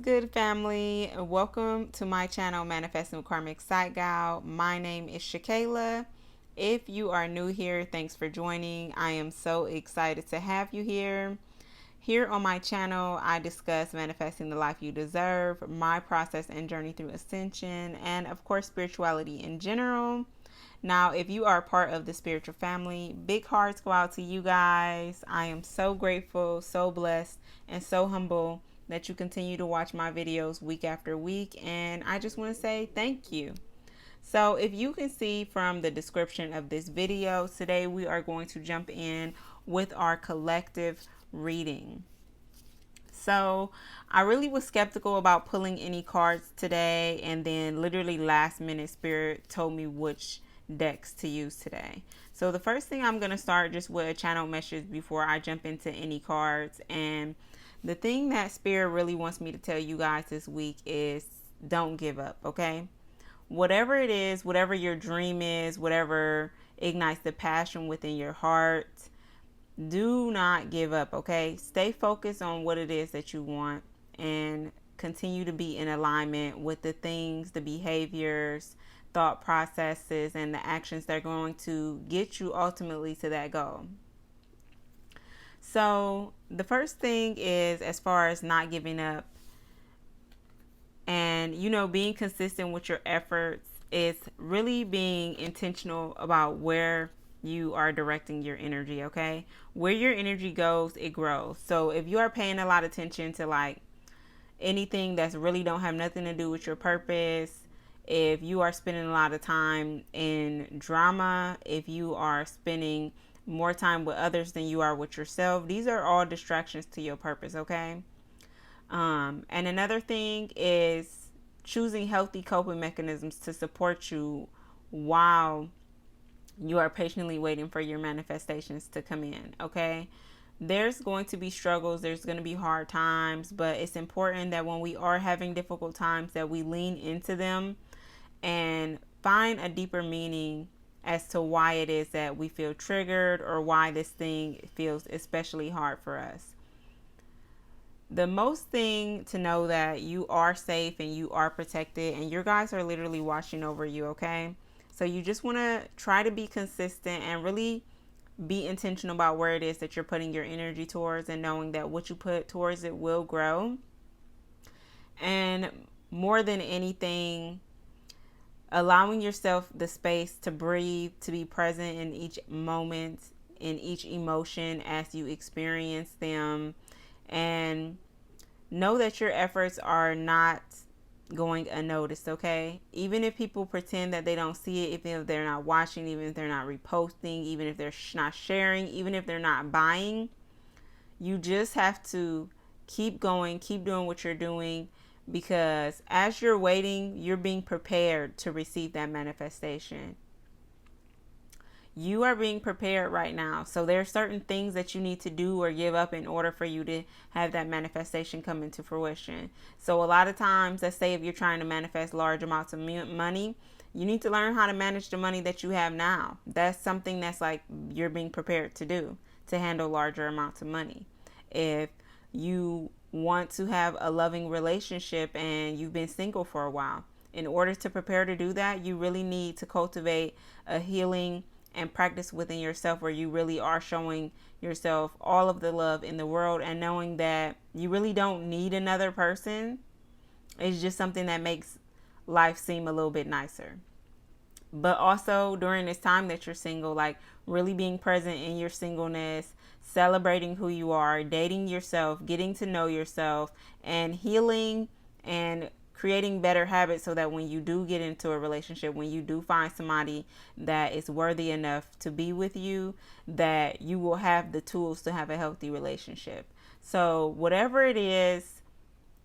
good, family? Welcome to my channel, Manifesting with Karmic Side Gal. My name is Shakayla. If you are new here, thanks for joining. I am so excited to have you here. Here on my channel, I discuss manifesting the life you deserve, my process and journey through ascension, and of course, spirituality in general. Now, if you are part of the spiritual family, big hearts go out to you guys. I am so grateful, so blessed, and so humble that you continue to watch my videos week after week. And I just want to say thank you. So if you can see from the description of this video, today we are going to jump in with our collective reading. So I really was skeptical about pulling any cards today, and then literally last minute Spirit told me which decks to use today. So the first thing, I'm going to start just with a channel message before I jump into any cards. And the thing that Spirit really wants me to tell you guys this week is don't give up, okay? Whatever it is, whatever your dream is, whatever ignites the passion within your heart, do not give up, okay? Stay focused on what it is that you want and continue to be in alignment with the things, the behaviors, thought processes, and the actions that are going to get you ultimately to that goal. So the first thing is, as far as not giving up and, being consistent with your efforts, is really being intentional about where you are directing your energy, okay? Where your energy goes, it grows. So if you are paying a lot of attention to like anything that's really don't have nothing to do with your purpose, if you are spending a lot of time in drama, if you are spending more time with others than you are with yourself, these are all distractions to your purpose, okay? And another thing is choosing healthy coping mechanisms to support you while you are patiently waiting for your manifestations to come in, okay? There's going to be struggles, there's going to be hard times, but it's important that when we are having difficult times that we lean into them and find a deeper meaning as to why it is that we feel triggered or why this thing feels especially hard for us. The most thing to know that you are safe and you are protected and your guys are literally watching over you, okay? So you just want to try to be consistent and really be intentional about where it is that you're putting your energy towards, and knowing that what you put towards it will grow. And more than anything, allowing yourself the space to breathe, to be present in each moment, in each emotion as you experience them, and know that your efforts are not going unnoticed, okay? Even if people pretend that they don't see it, even if they're not watching, even if they're not reposting, even if they're not sharing, even if they're not buying, you just have to keep going, keep doing what you're doing, because as you're waiting, you're being prepared to receive that manifestation. You are being prepared right now. So there are certain things that you need to do or give up in order for you to have that manifestation come into fruition. So a lot of times, let's say if you're trying to manifest large amounts of money, you need to learn how to manage the money that you have now. That's something that's like you're being prepared to do, to handle larger amounts of money. If you want to have a loving relationship and you've been single for a while, in order to prepare to do that, you really need to cultivate a healing and practice within yourself where you really are showing yourself all of the love in the world, and knowing that you really don't need another person. It's just something that makes life seem a little bit nicer. But also during this time that you're single, like really being present in your singleness, celebrating who you are, dating yourself, getting to know yourself, and healing and creating better habits so that when you do get into a relationship, when you do find somebody that is worthy enough to be with you, that you will have the tools to have a healthy relationship. So whatever it is,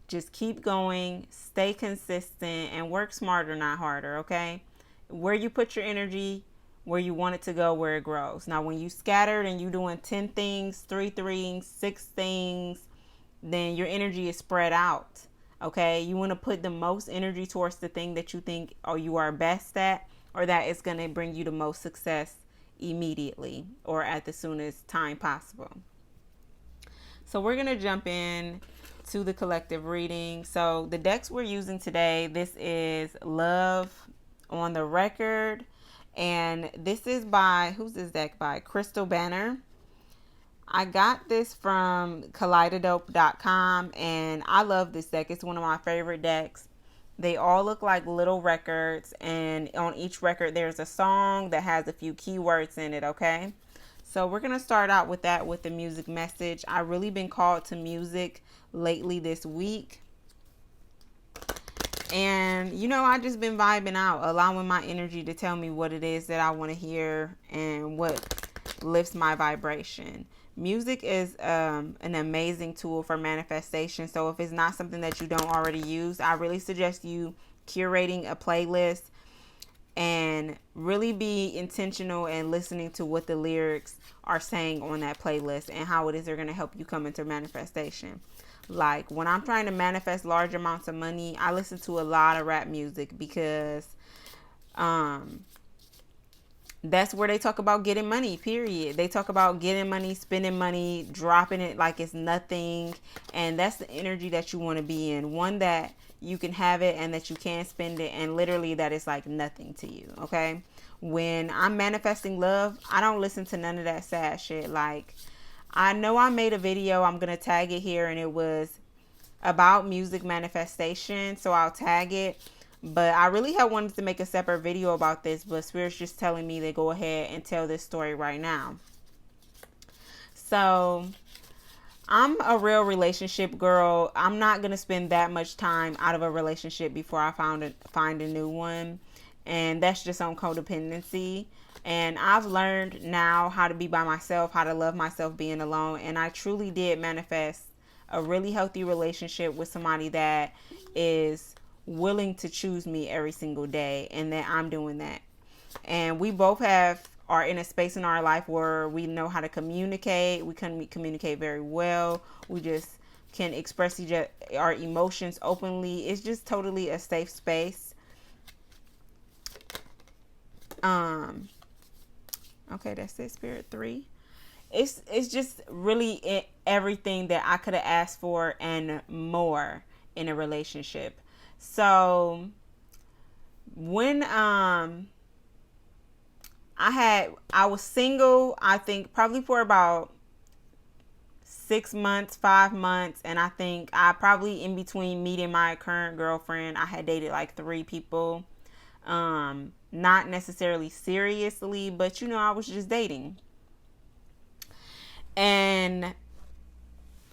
just keep going, stay consistent, and work smarter, not harder, okay? Where you put your energy, where you want it to go, where it grows. Now, when you scattered and you doing 10 things, 3 things, 6 things, then your energy is spread out. Okay, you want to put the most energy towards the thing that you think or you are best at, or that is going to bring you the most success immediately or at the soonest time possible. So we're going to jump in to the collective reading. So the decks we're using today, this is Love on the Record. And this is by, who's this deck by? Crystal Banner. I got this from kaleidodope.com and I love this deck. It's one of my favorite decks. They all look like little records, and on each record there's a song that has a few keywords in it, okay? So we're going to start out with that, with the music message. I've really been called to music lately this week. And, you know, I just been vibing out, allowing my energy to tell me what it is that I want to hear and what lifts my vibration. Music is an amazing tool for manifestation. So if it's not something that you don't already use, I really suggest you curating a playlist and really be intentional and listening to what the lyrics are saying on that playlist and how it is they're going to help you come into manifestation. Like when I'm trying to manifest large amounts of money, I listen to a lot of rap music because that's where they talk about getting money, period. They talk about getting money, spending money, dropping it like it's nothing. And that's the energy that you want to be in. One that you can have it and that you can spend it, and literally that is like nothing to you, okay? When I'm manifesting love, I don't listen to none of that sad shit. Like, I know I made a video, I'm going to tag it here, and it was about music manifestation, so I'll tag it. But I really had wanted to make a separate video about this, but Spirit's just telling me to go ahead and tell this story right now. So, I'm a real relationship girl. I'm not going to spend that much time out of a relationship before I find a new one. And that's just on codependency. And I've learned now how to be by myself, how to love myself being alone. And I truly did manifest a really healthy relationship with somebody that is willing to choose me every single day, and that I'm doing that. And we both are in a space in our life where we know how to communicate. We can communicate very well. We just can express our emotions openly. It's just totally a safe space. Okay, that's it, Spirit 3. It's just really everything that I could have asked for and more in a relationship. So when I was single, I think probably for about 6 months, 5 months, and I think I probably, in between meeting my current girlfriend, I had dated like 3 people. Not necessarily seriously, but you know, I was just dating. And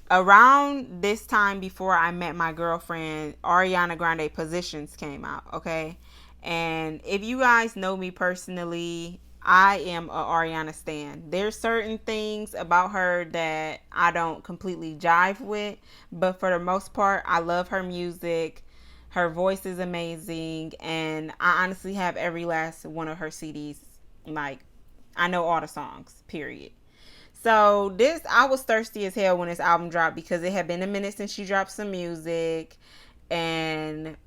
around this time, before I met my girlfriend, Ariana Grande Positions came out, okay? And if you guys know me personally, I am a Ariana stan. There's certain things about her that I don't completely jive with, but for the most part, I love her music. Her voice is amazing, and I honestly have every last one of her CDs. Like, I know all the songs, period. So I was thirsty as hell when this album dropped, because it had been a minute since she dropped some music, and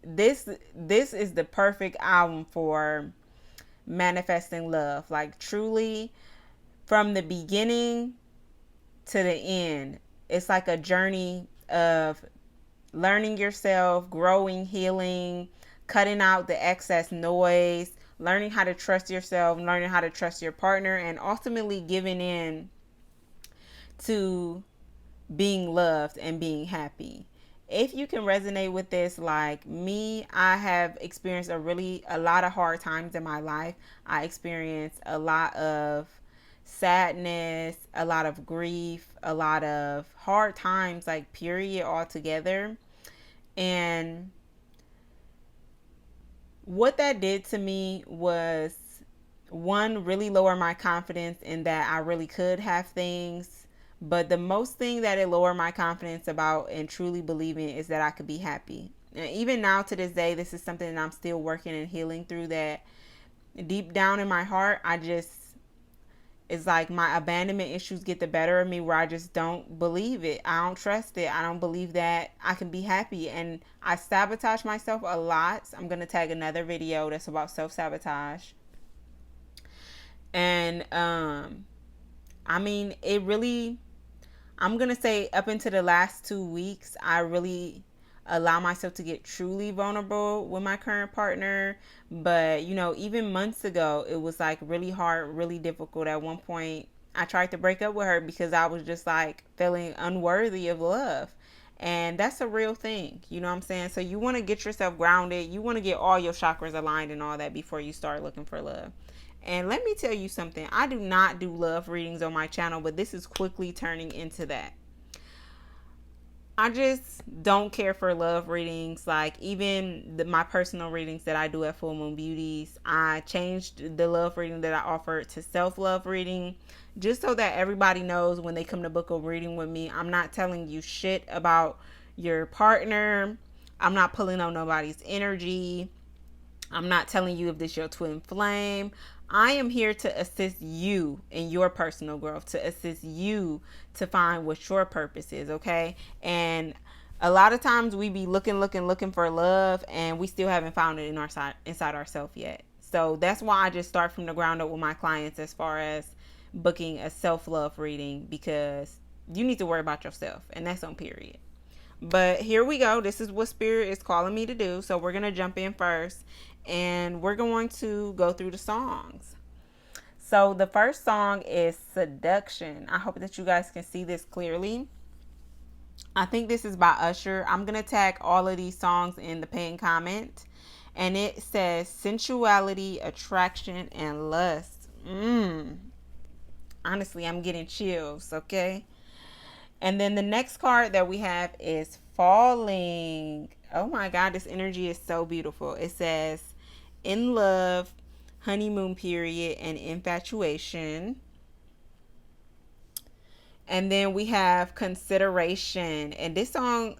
this is the perfect album for manifesting love. Like, truly, from the beginning to the end, it's like a journey of learning yourself, growing, healing, cutting out the excess noise, learning how to trust yourself, learning how to trust your partner, and ultimately giving in to being loved and being happy. If you can resonate with this like me, I have experienced a lot of hard times in my life. I experienced a lot of sadness, a lot of grief, a lot of hard times, like period, altogether. And what that did to me was, one, really lower my confidence in that I really could have things. But the most thing that it lowered my confidence about and truly believing is that I could be happy. And even now to this day, this is something that I'm still working and healing through, that deep down in my heart, it's like my abandonment issues get the better of me, where I just don't believe it. I don't trust it. I don't believe that I can be happy. And I sabotage myself a lot. So I'm going to tag another video that's about self-sabotage. And, I mean, it really, I'm going to say up into the last 2 weeks, I really allow myself to get truly vulnerable with my current partner. But, you know, even months ago, it was like really hard, really difficult. At one point, I tried to break up with her because I was just like feeling unworthy of love. And that's a real thing. You know what I'm saying? So you want to get yourself grounded. You want to get all your chakras aligned and all that before you start looking for love. And let me tell you something. I do not do love readings on my channel, but this is quickly turning into that. I just don't care for love readings. Like even my personal readings that I do at Full Moon Beauties, I changed the love reading that I offered to self-love reading, just so that everybody knows when they come to book a reading with me, I'm not telling you shit about your partner. I'm not pulling on nobody's energy. I'm not telling you if this is your twin flame. I am here to assist you in your personal growth, to assist you to find what your purpose is, okay? And a lot of times we be looking for love, and we still haven't found it in our inside ourselves yet. So that's why I just start from the ground up with my clients as far as booking a self-love reading, because you need to worry about yourself, and that's on period. But here we go. This is what Spirit is calling me to do. So we're going to jump in first, and we're going to go through the songs. So the first song is Seduction. I hope that you guys can see this clearly. I think this is by Usher. I'm going to tag all of these songs in the pinned comment. And it says sensuality, attraction, and lust. Honestly, I'm getting chills, okay? And then the next card that we have is Falling. Oh my God, this energy is so beautiful. It says in love, honeymoon period, and infatuation. And then we have Consideration. And this song,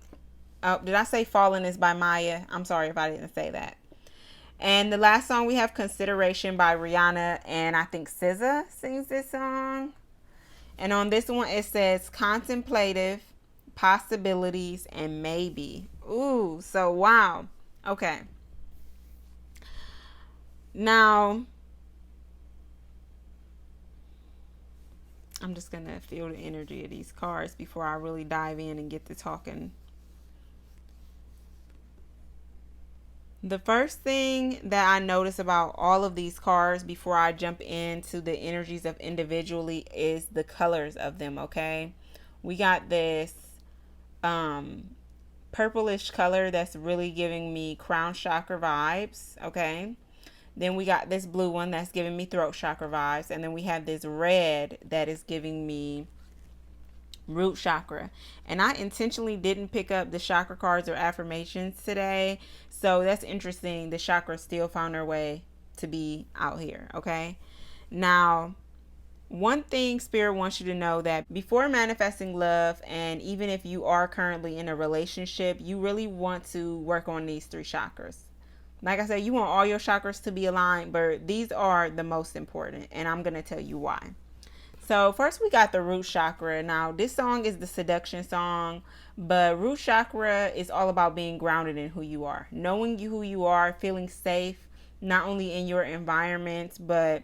did I say Falling is by Maya? I'm sorry if I didn't say that. And the last song we have Consideration by Rihanna. And I think SZA sings this song. And on this one, it says contemplative, possibilities, and maybe. Ooh, so wow. Okay. Now, I'm just going to feel the energy of these cards before I really dive in and get to talking. The first thing that I notice about all of these cards before I jump into the energies of individually is the colors of them, okay? We got this purplish color that's really giving me crown chakra vibes, okay? Then we got this blue one that's giving me throat chakra vibes. And then we have this red that is giving me root chakra. And I intentionally didn't pick up the chakra cards or affirmations today, so that's interesting. The chakras still found their way to be out here, okay? Now, one thing Spirit wants you to know, that before manifesting love, and even if you are currently in a relationship, you really want to work on these 3 chakras. Like I said, you want all your chakras to be aligned, but these are the most important, and I'm going to tell you why. So first we got the root chakra. Now this song is the seduction song, but root chakra is all about being grounded in who you are, knowing who you are, feeling safe, not only in your environment, but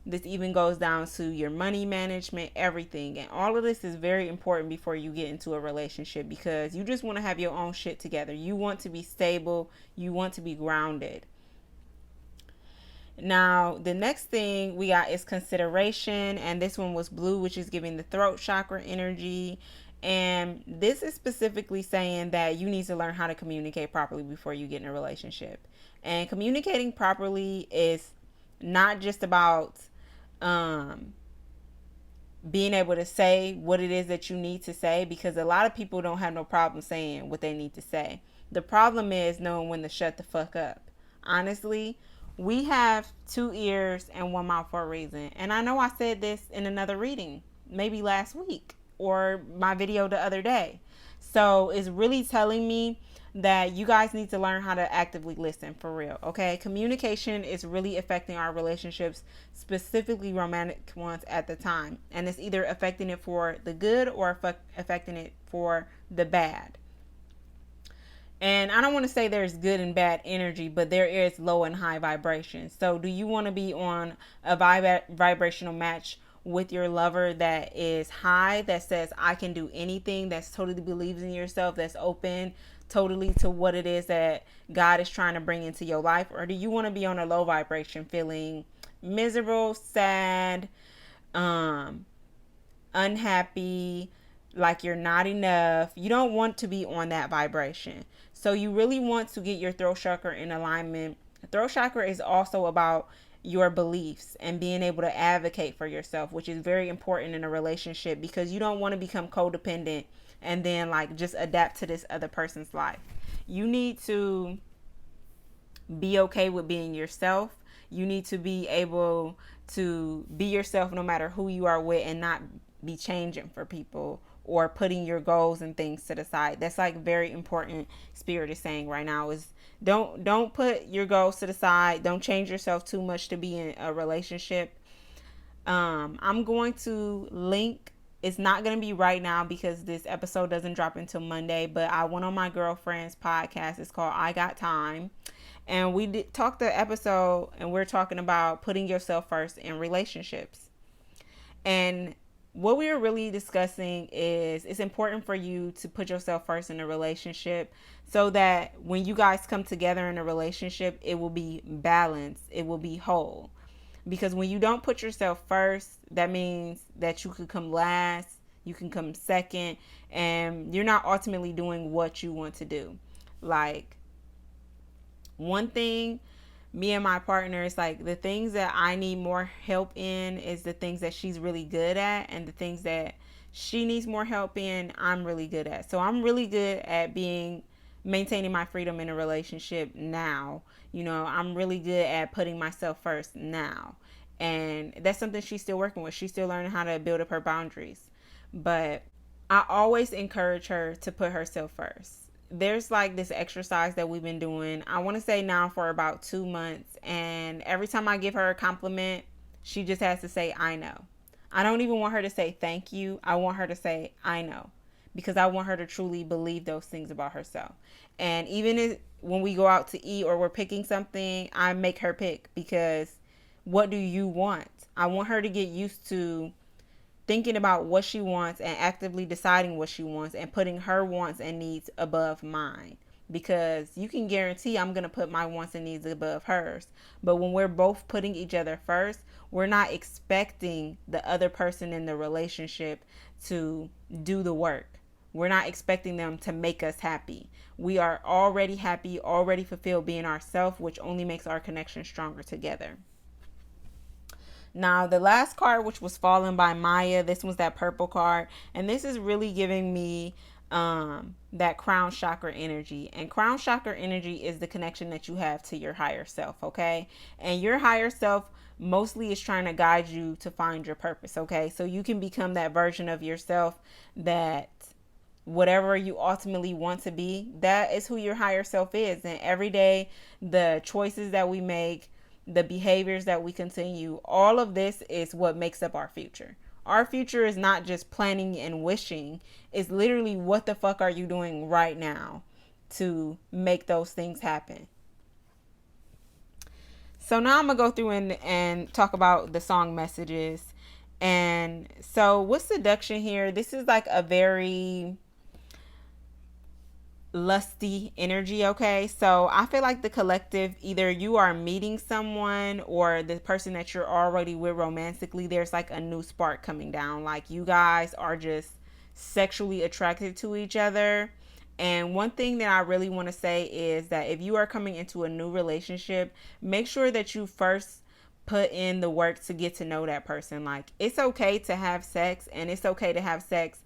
this even goes down to your money management, everything. And all of this is very important before you get into a relationship, because you just want to have your own shit together. You want to be stable. You want to be grounded. Now, the next thing we got is Consideration, and this one was blue, which is giving the throat chakra energy. And this is specifically saying that you need to learn how to communicate properly before you get in a relationship. And communicating properly is not just about being able to say what it is that you need to say, because a lot of people don't have no problem saying what they need to say. The problem is knowing when to shut the fuck up. Honestly, we have 2 ears and 1 mouth for a reason. And I know I said this in another reading, maybe last week, or my video the other day. So it's really telling me that you guys need to learn how to actively listen, for real, okay? Communication is really affecting our relationships, specifically romantic ones at the time. And it's either affecting it for the good or affecting it for the bad. And I don't want to say there's good and bad energy, but there is low and high vibration. So do you want to be on a vibrational match with your lover that is high, that says, I can do anything, that's totally believes in yourself, that's open totally to what it is that God is trying to bring into your life? Or do you want to be on a low vibration, feeling miserable, sad, unhappy, like you're not enough? You don't want to be on that vibration. So you really want to get your throat chakra in alignment. Throat chakra is also about your beliefs and being able to advocate for yourself, which is very important in a relationship, because you don't want to become codependent and then like just adapt to this other person's life. You need to be okay with being yourself. You need to be able to be yourself no matter who you are with, and not be changing for people or putting your goals and things to the side. That's like very important. Spirit is saying right now is don't put your goals to the side. Don't change yourself too much to be in a relationship. I'm going to link. It's not going to be right now because this episode doesn't drop until Monday, but I went on my girlfriend's podcast. It's called I Got Time. And we did talk the episode, and we're talking about putting yourself first in relationships. And what we were really discussing is it's important for you to put yourself first in a relationship, so that when you guys come together in a relationship, it will be balanced, it will be whole. Because when you don't put yourself first, that means that you could come last, you can come second, and you're not ultimately doing what you want to do. Like, one thing, me and my partner, is like the things that I need more help in is the things that she's really good at, and the things that she needs more help in, I'm really good at. So I'm really good at maintaining my freedom in a relationship now. You know, I'm really good at putting myself first now. And that's something she's still working with. She's still learning how to build up her boundaries. But I always encourage her to put herself first. There's like this exercise that we've been doing, I want to say now for about 2 months. And every time I give her a compliment, she just has to say, I know. I don't even want her to say thank you. I want her to say, I know. Because I want her to truly believe those things about herself. And even when we go out to eat or we're picking something, I make her pick, because what do you want? I want her to get used to thinking about what she wants and actively deciding what she wants and putting her wants and needs above mine. Because you can guarantee I'm going to put my wants and needs above hers. But when we're both putting each other first, we're not expecting the other person in the relationship to do the work. We're not expecting them to make us happy. We are already happy, already fulfilled being ourselves, which only makes our connection stronger together. Now, the last card, which was Fallen by Maya, this was that purple card. And this is really giving me that crown chakra energy. And crown chakra energy is the connection that you have to your higher self, okay? And your higher self mostly is trying to guide you to find your purpose, okay? So you can become that version of yourself that whatever you ultimately want to be, that is who your higher self is. And every day, the choices that we make, the behaviors that we continue, all of this is what makes up our future. Our future is not just planning and wishing. It's literally what the fuck are you doing right now to make those things happen. So now I'm going to go through and talk about the song messages. And so with seduction here, this is like a very lusty energy, okay? So I feel like the collective, either you are meeting someone or the person that you're already with romantically, there's like a new spark coming down. Like you guys are just sexually attracted to each other. And one thing that I really want to say is that if you are coming into a new relationship, make sure that you first put in the work to get to know that person. Like, it's okay to have sex, and it's okay to have sex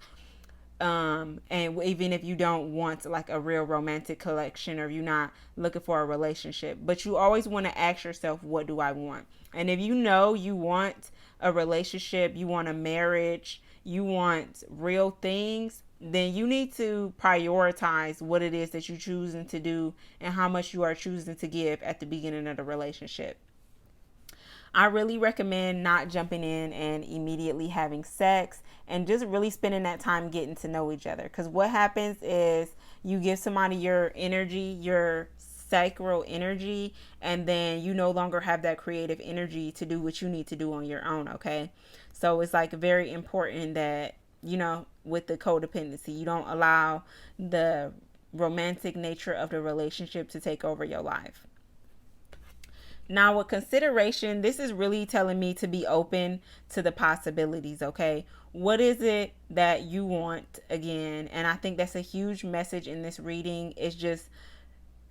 and even if you don't want like a real romantic connection, or you're not looking for a relationship, but you always want to ask yourself, what do I want? And if you know you want a relationship, you want a marriage, you want real things, then you need to prioritize what it is that you're choosing to do and how much you are choosing to give at the beginning of the relationship. I really recommend not jumping in and immediately having sex, and just really spending that time getting to know each other. Because what happens is you give somebody your energy, your sacral energy, and then you no longer have that creative energy to do what you need to do on your own, okay? So it's like very important that, with the codependency, you don't allow the romantic nature of the relationship to take over your life. Now, with consideration, this is really telling me to be open to the possibilities, okay? What is it that you want again? And I think that's a huge message in this reading, is just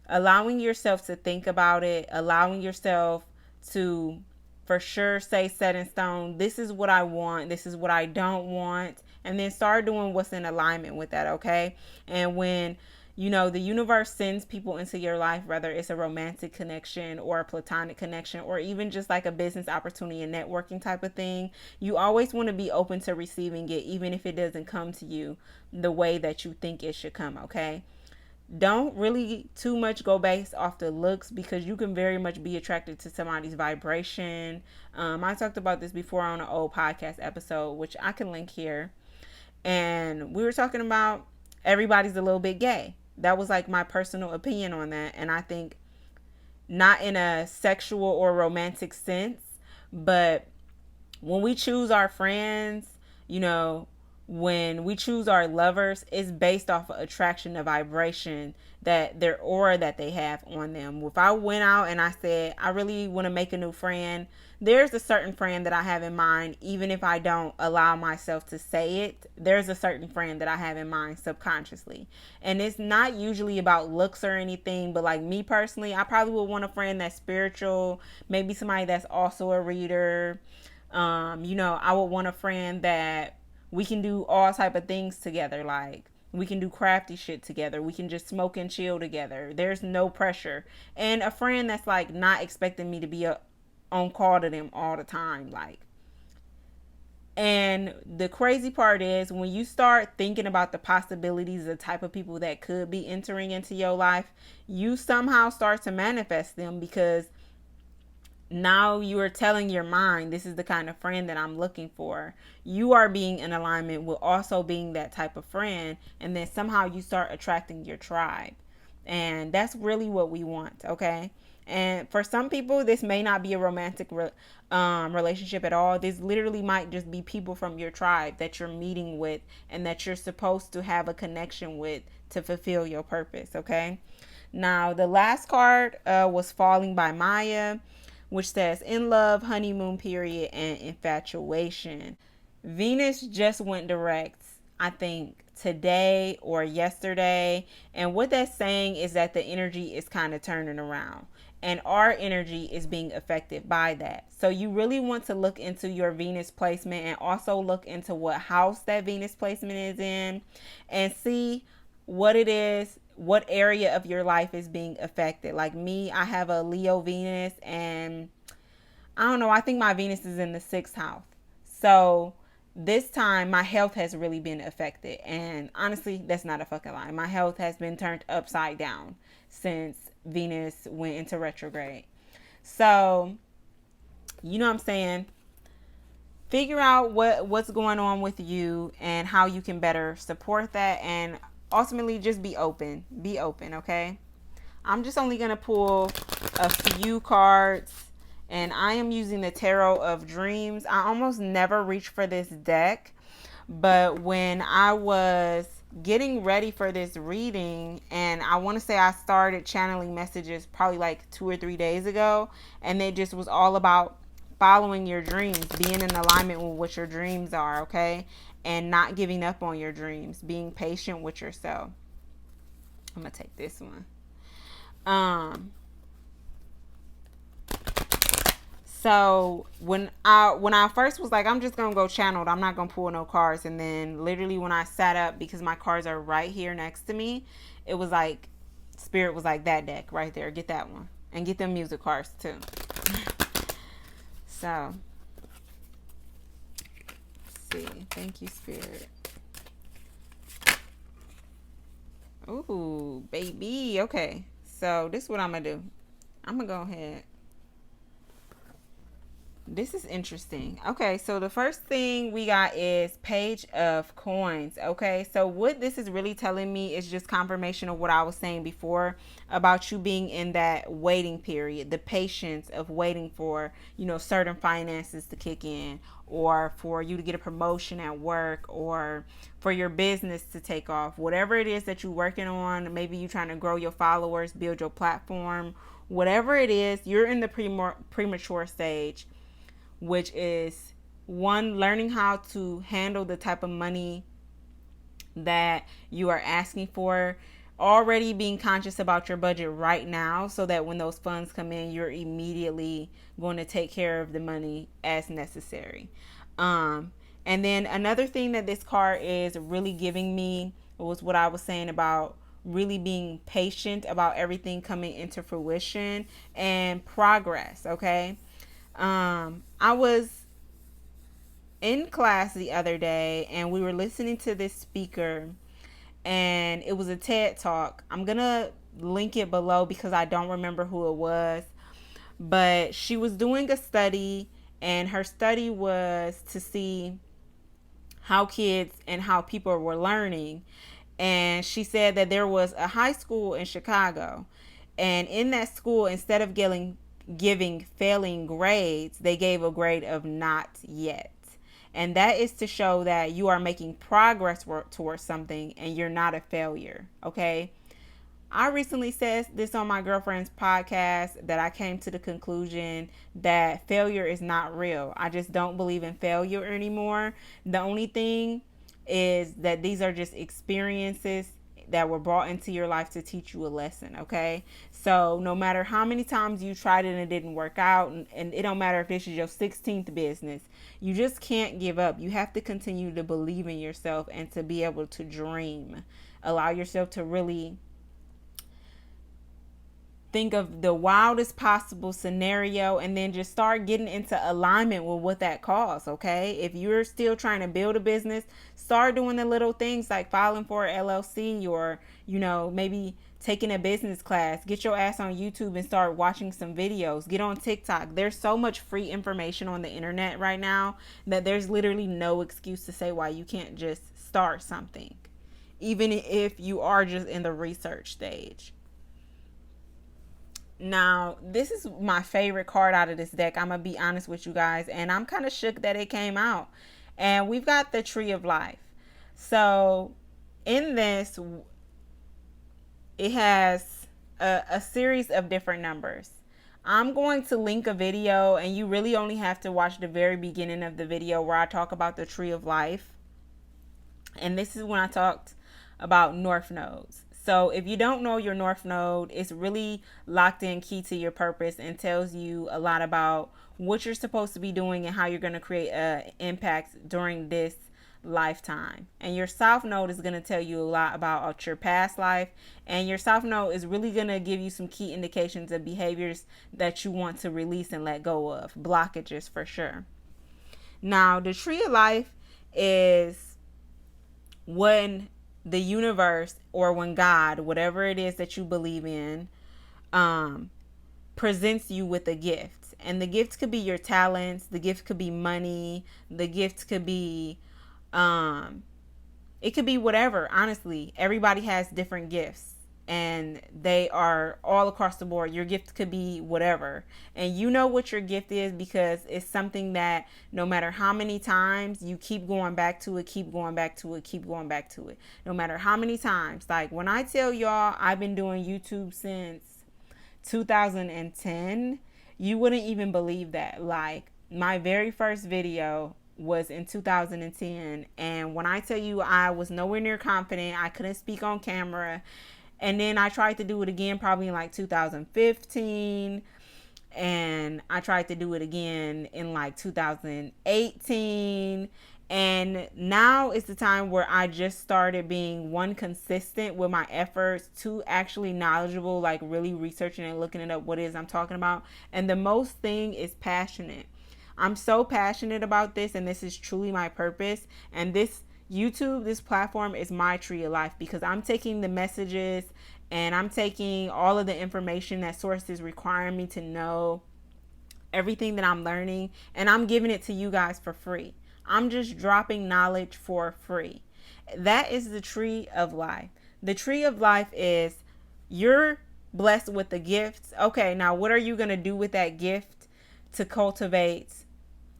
allowing yourself to think about it, allowing yourself to for sure say set in stone, this is what I want, this is what I don't want, and then start doing what's in alignment with that, okay? And when the universe sends people into your life, whether it's a romantic connection or a platonic connection or even just like a business opportunity and networking type of thing, you always want to be open to receiving it, even if it doesn't come to you the way that you think it should come, okay? Don't really too much go based off the looks, because you can very much be attracted to somebody's vibration. I talked about this before on an old podcast episode, which I can link here. And we were talking about everybody's a little bit gay. That was like my personal opinion on that. And I think not in a sexual or romantic sense, but when we choose our friends, when we choose our lovers, it's based off of attraction, of vibration, that their aura that they have on them. If I went out and I said, I really want to make a new friend, there's a certain friend that I have in mind, even if I don't allow myself to say it. There's a certain friend that I have in mind subconsciously. And it's not usually about looks or anything, but like me personally, I probably would want a friend that's spiritual, maybe somebody that's also a reader. I would want a friend that we can do all type of things together. Like we can do crafty shit together. We can just smoke and chill together. There's no pressure. And a friend that's like not expecting me to be on call to them all the time. And the crazy part is when you start thinking about the possibilities, the type of people that could be entering into your life, you somehow start to manifest them, because now you are telling your mind, this is the kind of friend that I'm looking for. You are being in alignment with also being that type of friend. And then somehow you start attracting your tribe. And that's really what we want, okay? And for some people, this may not be a romantic relationship at all. This literally might just be people from your tribe that you're meeting with and that you're supposed to have a connection with to fulfill your purpose, okay? Now, the last card was Falling by Maya, which says in love, honeymoon period, and infatuation. Venus just went direct, I think, today or yesterday. And what that's saying is that the energy is kind of turning around. And our energy is being affected by that. So you really want to look into your Venus placement and also look into what house that Venus placement is in and see what it is, what area of your life is being affected. Like me, I have a Leo Venus, and I don't know, I think my Venus is in the 6th house. So this time my health has really been affected. And honestly, that's not a fucking lie. My health has been turned upside down since Venus went into retrograde. So, you know what I'm saying? Figure out what's going on with you and how you can better support that, and ultimately just be open. Be open, okay? I'm just only going to pull a few cards, and I am using the Tarot of Dreams. I almost never reach for this deck, but when I was getting ready for this reading, and I want to say I started channeling messages probably like 2 or 3 days ago, and it just was all about following your dreams, being in alignment with what your dreams are, okay? And not giving up on your dreams, being patient with yourself. I'm gonna take this one. So when I first was like, I'm just gonna go channeled, I'm not gonna pull no cards, and then literally when I sat up, because my cards are right here next to me, it was like Spirit was like, that deck right there, get that one, and get them music cards too. So let's see. Thank you, Spirit. Ooh, baby. Okay, so this is what I'm gonna do. I'm gonna go ahead. This is interesting. Okay, so the first thing we got is page of coins. Okay, so what this is really telling me is just confirmation of what I was saying before about you being in that waiting period, the patience of waiting for, certain finances to kick in, or for you to get a promotion at work, or for your business to take off. Whatever it is that you're working on, maybe you're trying to grow your followers, build your platform, whatever it is, you're in the premature stage, which is one, learning how to handle the type of money that you are asking for, already being conscious about your budget right now so that when those funds come in, you're immediately going to take care of the money as necessary. And then another thing that this card is really giving me was what I was saying about really being patient about everything coming into fruition and progress. Okay. I was in class the other day and we were listening to this speaker, and it was a TED talk. I'm going to link it below because I don't remember who it was, but she was doing a study, and her study was to see how kids and how people were learning. And she said that there was a high school in Chicago, and in that school, instead of giving failing grades, they gave a grade of not yet. And that is to show that you are making progress towards something and you're not a failure. Okay. I recently said this on my girlfriend's podcast, that I came to the conclusion that failure is not real. I just don't believe in failure anymore. The only thing is that these are just experiences that were brought into your life to teach you a lesson. Okay. So no matter how many times you tried it and it didn't work out, and it don't matter if this is your 16th business, you just can't give up. You have to continue to believe in yourself and to be able to dream. Allow yourself to really think of the wildest possible scenario, and then just start getting into alignment with what that calls. Okay. If you're still trying to build a business, start doing the little things like filing for an LLC, or, maybe taking a business class. Get your ass on YouTube and start watching some videos. Get on TikTok. There's so much free information on the internet right now that there's literally no excuse to say why you can't just start something, even if you are just in the research stage. Now, this is my favorite card out of this deck. I'm going to be honest with you guys, and I'm kind of shook that it came out. And we've got the Tree of Life. So, in this, it has a series of different numbers. I'm going to link a video, and you really only have to watch the very beginning of the video where I talk about the Tree of Life. And this is when I talked about North Nodes. So if you don't know your North Node, it's really locked in key to your purpose and tells you a lot about what you're supposed to be doing and how you're going to create an impact during this lifetime. And your South Node is going to tell you a lot about your past life. And your South Node is really going to give you some key indications of behaviors that you want to release and let go of. Blockages for sure. Now, the Tree of Life is when the universe, or when God, whatever it is that you believe in, presents you with a gift. And the gift could be your talents, the gift could be money, the gift could be it could be whatever. Honestly, everybody has different gifts, and they are all across the board. Your gift could be whatever, and you know what your gift is because it's something that no matter how many times you keep going back to it, keep going back to it, keep going back to it, no matter how many times. Like when I tell y'all I've been doing YouTube since 2010, you wouldn't even believe that. Like my very first video was in 2010, and when I tell you I was nowhere near confident, I couldn't speak on camera. And then I tried to do it again probably in like 2015. And I tried to do it again in like 2018. And now is the time where I just started being consistent with my efforts, two, actually knowledgeable, like really researching and looking it up what it is I'm talking about. And the most thing is passionate. I'm so passionate about this, and this is truly my purpose. And this YouTube, this platform is my tree of life because I'm taking the messages and I'm taking all of the information that sources require me to know everything that I'm learning, and I'm giving it to you guys for free. I'm just dropping knowledge for free. That is the tree of life. The tree of life is you're blessed with the gifts. Okay, now what are you going to do with that gift to cultivate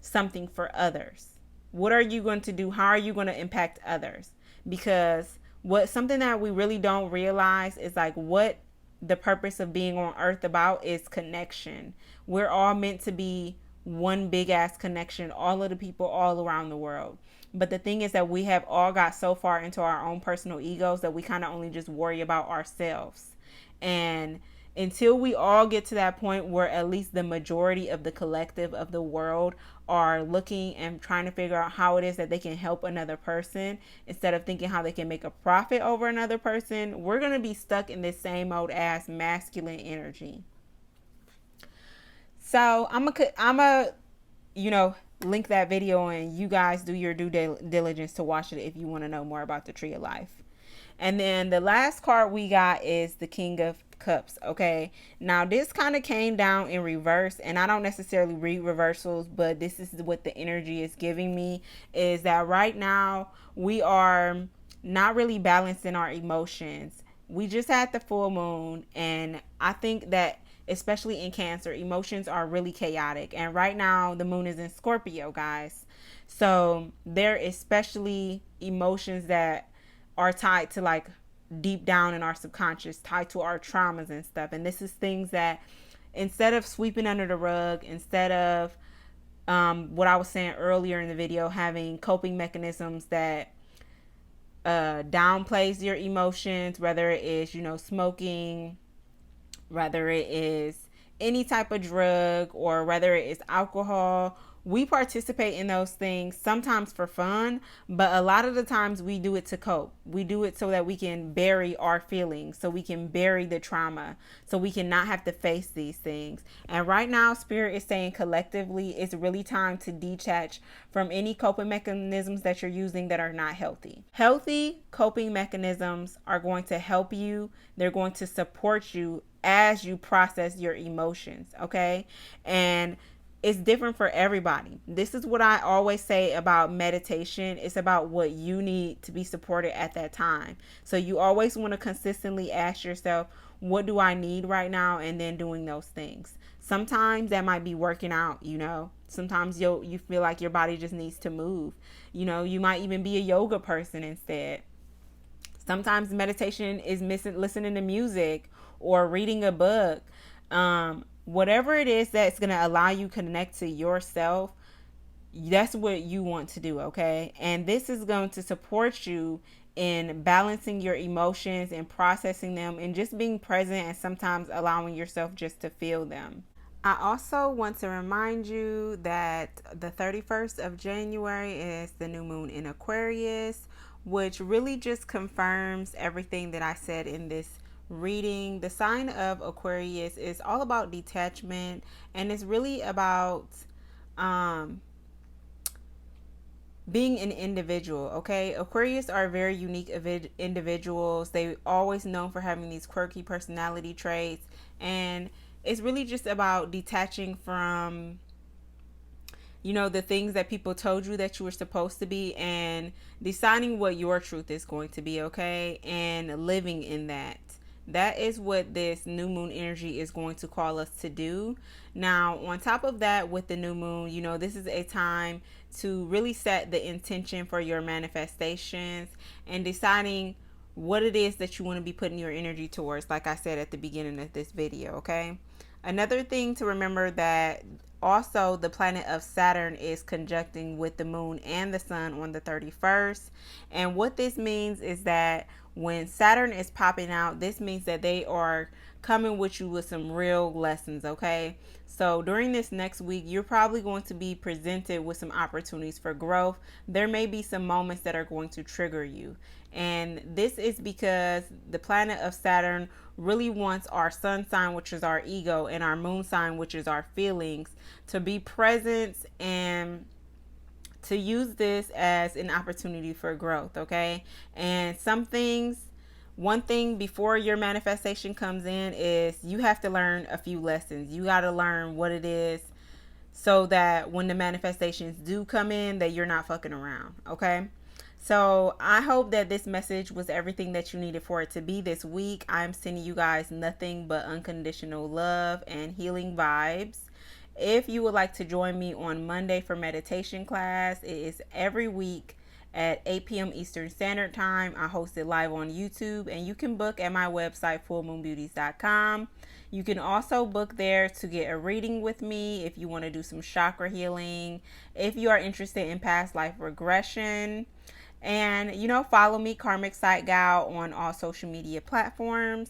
something for others? What are you going to do? How are you going to impact others? Because what something that we really don't realize is like what the purpose of being on earth about is connection. We're all meant to be one big ass connection, all of the people all around the world. But the thing is that we have all got so far into our own personal egos that we kind of only just worry about ourselves. And until we all get to that point where at least the majority of the collective of the world are looking and trying to figure out how it is that they can help another person instead of thinking how they can make a profit over another person, we're going to be stuck in this same old ass masculine energy. So I'm a link that video and you guys do your due diligence to watch it if you want to know more about the tree of life. And then the last card we got is the King of Cups. Okay, now this kind of came down in reverse, and I don't necessarily read reversals, but this is what the energy is giving me, is that right now we are not really balancing our emotions. We just had the full moon, and I think that especially in Cancer, emotions are really chaotic. And right now the moon is in Scorpio, guys. So there are especially emotions that are tied to like deep down in our subconscious, tied to our traumas and stuff. And this is things that instead of sweeping under the rug, instead of what I was saying earlier in the video, having coping mechanisms that downplays your emotions, whether it is, smoking, whether it is any type of drug, or whether it is alcohol. We participate in those things sometimes for fun, but a lot of the times we do it to cope. We do it so that we can bury our feelings, so we can bury the trauma, so we can not have to face these things. And right now, Spirit is saying collectively, it's really time to detach from any coping mechanisms that you're using that are not healthy. Healthy coping mechanisms are going to help you. They're going to support you as you process your emotions, okay? And it's different for everybody. This is what I always say about meditation. It's about what you need to be supported at that time. So you always want to consistently ask yourself, what do I need right now? And then doing those things. Sometimes that might be working out, Sometimes you feel like your body just needs to move. You might even be a yoga person instead. Sometimes meditation is listening to music or reading a book. Whatever it is that's going to allow you to connect to yourself, that's what you want to do, okay? And this is going to support you in balancing your emotions and processing them and just being present and sometimes allowing yourself just to feel them. I also want to remind you that the 31st of January is the new moon in Aquarius, which really just confirms everything that I said in this reading. The sign of Aquarius is all about detachment, and it's really about being an individual, okay? Aquarius are very unique individuals. They always known for having these quirky personality traits, and it's really just about detaching from the things that people told you that you were supposed to be, and deciding what your truth is going to be, okay? And living in that. That is what this new moon energy is going to call us to do. Now, on top of that, with the new moon, this is a time to really set the intention for your manifestations and deciding what it is that you want to be putting your energy towards, like I said at the beginning of this video, okay? Another thing to remember, that also the planet of Saturn is conjuncting with the moon and the sun on the 31st. And what this means is that when Saturn is popping out, this means that they are coming with you with some real lessons, okay? So during this next week, you're probably going to be presented with some opportunities for growth. There may be some moments that are going to trigger you. And this is because the planet of Saturn really wants our sun sign, which is our ego, and our moon sign, which is our feelings, to be present and to use this as an opportunity for growth, okay? And one thing before your manifestation comes in is you have to learn a few lessons. You got to learn what it is so that when the manifestations do come in, that you're not fucking around. Okay. So I hope that this message was everything that you needed for it to be this week. I'm sending you guys nothing but unconditional love and healing vibes. If you would like to join me on Monday for meditation class, it is every week at 8 p.m. Eastern Standard Time. I host it live on YouTube, and you can book at my website, fullmoonbeauties.com. You can also book there to get a reading with me if you want to do some chakra healing, if you are interested in past life regression. And, follow me, Karmic Site Gal, on all social media platforms.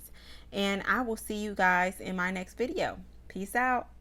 And I will see you guys in my next video. Peace out.